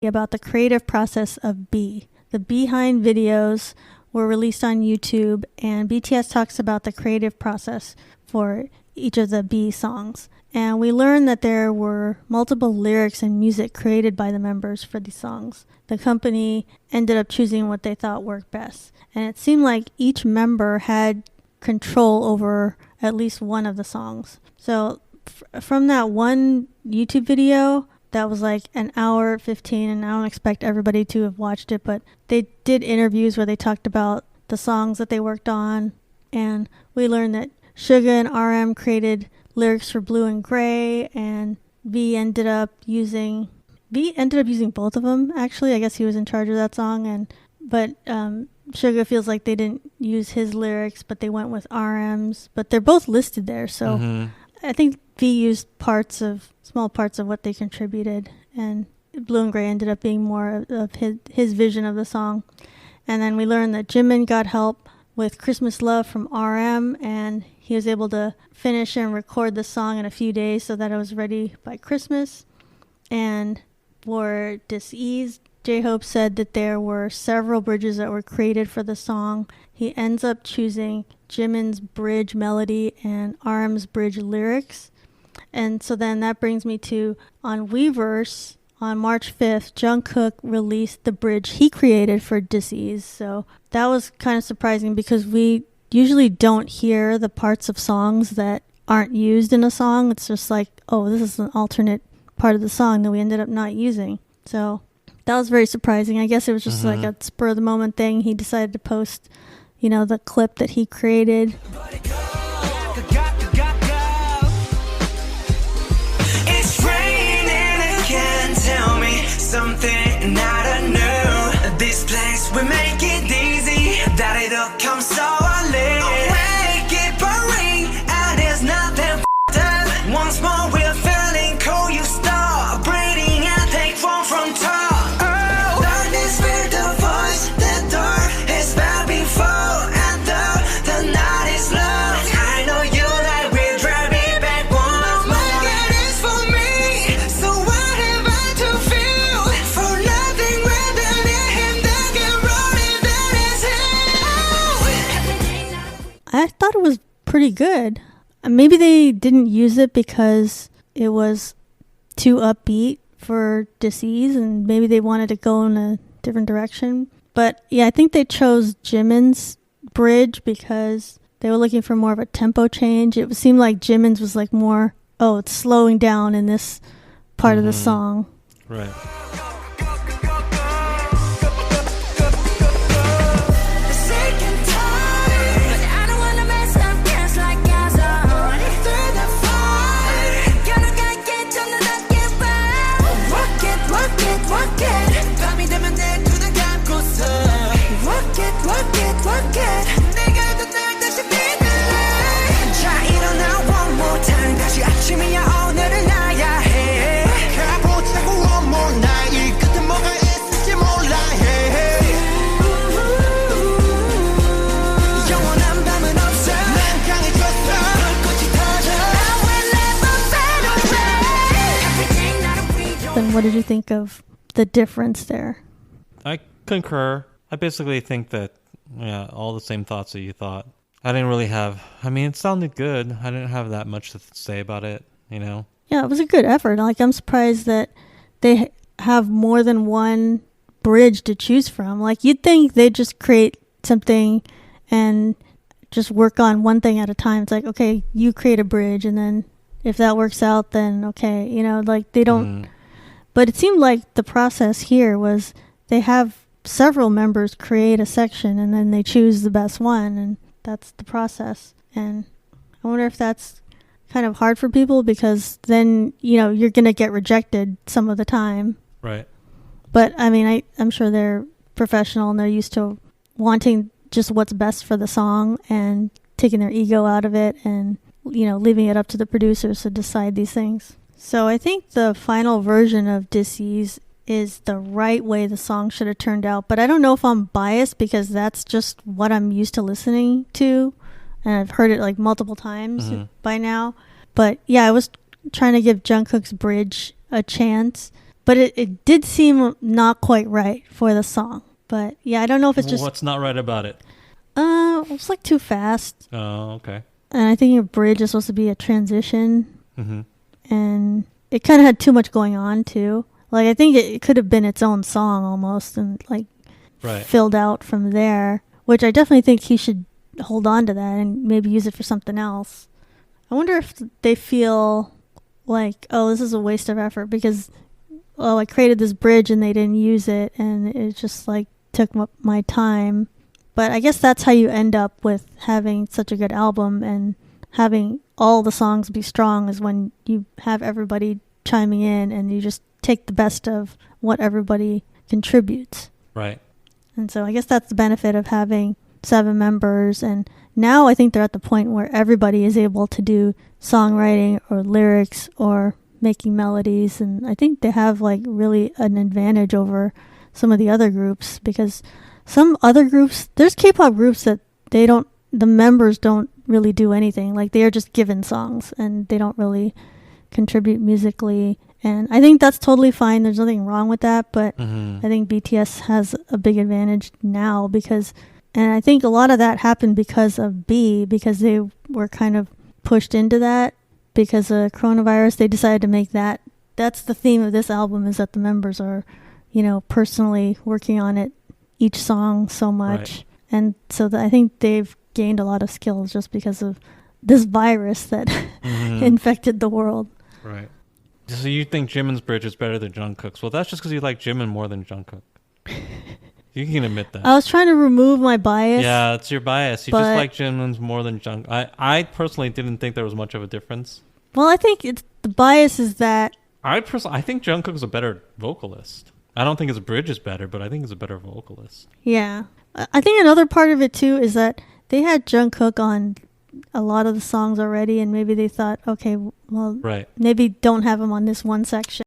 about the creative process of B. The Behind videos were released on YouTube, and BTS talks about the creative process for each of the B songs. And we learned that there were multiple lyrics and music created by the members for these songs. The company ended up choosing what they thought worked best. And it seemed like each member had control over at least one of the songs. So from that one YouTube video, that was like an hour 15, and I don't expect everybody to have watched it, but they did interviews where they talked about the songs that they worked on, and we learned that Suga and RM created lyrics for Blue and Gray, and V ended up using both of them, actually. I guess he was in charge of that song, but Suga feels like they didn't use his lyrics, but they went with RM's, but they're both listed there, so I think V used small parts of what they contributed, and Blue and Gray ended up being more of his vision of the song. And then we learned that Jimin got help with Christmas Love from RM, and he was able to finish and record the song in a few days so that it was ready by Christmas. And for Dis-Ease, J-Hope said that there were several bridges that were created for the song. He ends up choosing Jimin's bridge melody and RM's bridge lyrics. And so then that brings me to, on Weverse, on March 5th, Jungkook released the bridge he created for Dis-Ease. So that was kind of surprising because we usually don't hear the parts of songs that aren't used in a song. It's just like, oh, this is an alternate part of the song that we ended up not using. So that was very surprising. I guess it was just like a spur of the moment thing. He decided to post, the clip that he created. It's raining again, tell me something not anew. This place we make it easy, that it'll come so late. Make it boring, and there's nothing f***ed. Once more we're feeling cool, you start breathing and take form from top. I thought it was pretty good. Maybe they didn't use it because it was too upbeat for Dis-Ease, and maybe they wanted to go in a different direction. But yeah, I think they chose Jimin's bridge because they were looking for more of a tempo change. It seemed like Jimin's was like more, it's slowing down in this part of the song. Right. Then what did you think of the difference there? I concur. I basically think that, all the same thoughts that you thought. I didn't really have, it sounded good. I didn't have that much to say about it, Yeah, it was a good effort. Like, I'm surprised that they have more than one bridge to choose from. Like, you'd think they'd just create something and just work on one thing at a time. It's like, okay, you create a bridge, and then if that works out, then okay, like they don't. But it seemed like the process here was they have several members create a section, and then they choose the best one, and that's the process. And I wonder if that's kind of hard for people, because then, you're going to get rejected some of the time. Right. But, I'm sure they're professional, and they're used to wanting just what's best for the song and taking their ego out of it and, leaving it up to the producers to decide these things. So I think the final version of Dis-Ease is the right way the song should have turned out. But I don't know if I'm biased because that's just what I'm used to listening to. And I've heard it like multiple times by now. But yeah, I was trying to give Jungkook's bridge a chance. but it did seem not quite right for the song. But yeah, I don't know if it's just What's not right about it? it's like too fast. Oh, okay. And I think your bridge is supposed to be a transition, Mm-hmm. and it kind of had too much going on too. Like I think it could have been its own song almost, and like Right. filled out from there. Which I definitely think he should hold on to that and maybe use it for something else. I wonder if they feel like, oh, this is a waste of effort because, oh, I created this bridge and they didn't use it, and it just like took my time. But I guess that's how you end up with having such a good album and having all the songs be strong, is when you have everybody chiming in and you just take the best of what everybody contributes. Right. And so I guess that's the benefit of having 7 members. And now I think they're at the point where everybody is able to do songwriting or lyrics or making melodies. And I think they have like really an advantage over some of the other groups, because some other groups, there's K-pop groups that the members don't really do anything. Like they are just given songs and they don't really contribute musically. And I think that's totally fine. There's nothing wrong with that. But I think BTS has a big advantage now and I think a lot of that happened because of B, because they were kind of pushed into that because of coronavirus. They decided to make that's the theme of this album, is that the members are, personally working on it, each song so much. Right. And so I think they've gained a lot of skills just because of this virus that infected the world. Right. So you think Jimin's bridge is better than Jungkook's? Well, that's just because you like Jimin more than Jungkook. You can admit that. I was trying to remove my bias. Yeah, it's your bias. You just like Jimin's more than Jungkook. I personally didn't think there was much of a difference. Well, I think the bias is that I think Jungkook's a better vocalist. I don't think his bridge is better, but I think he's a better vocalist. Yeah. I think another part of it too is that they had Jungkook on a lot of the songs already, and maybe they thought, okay, well, right, maybe don't have him on this one section.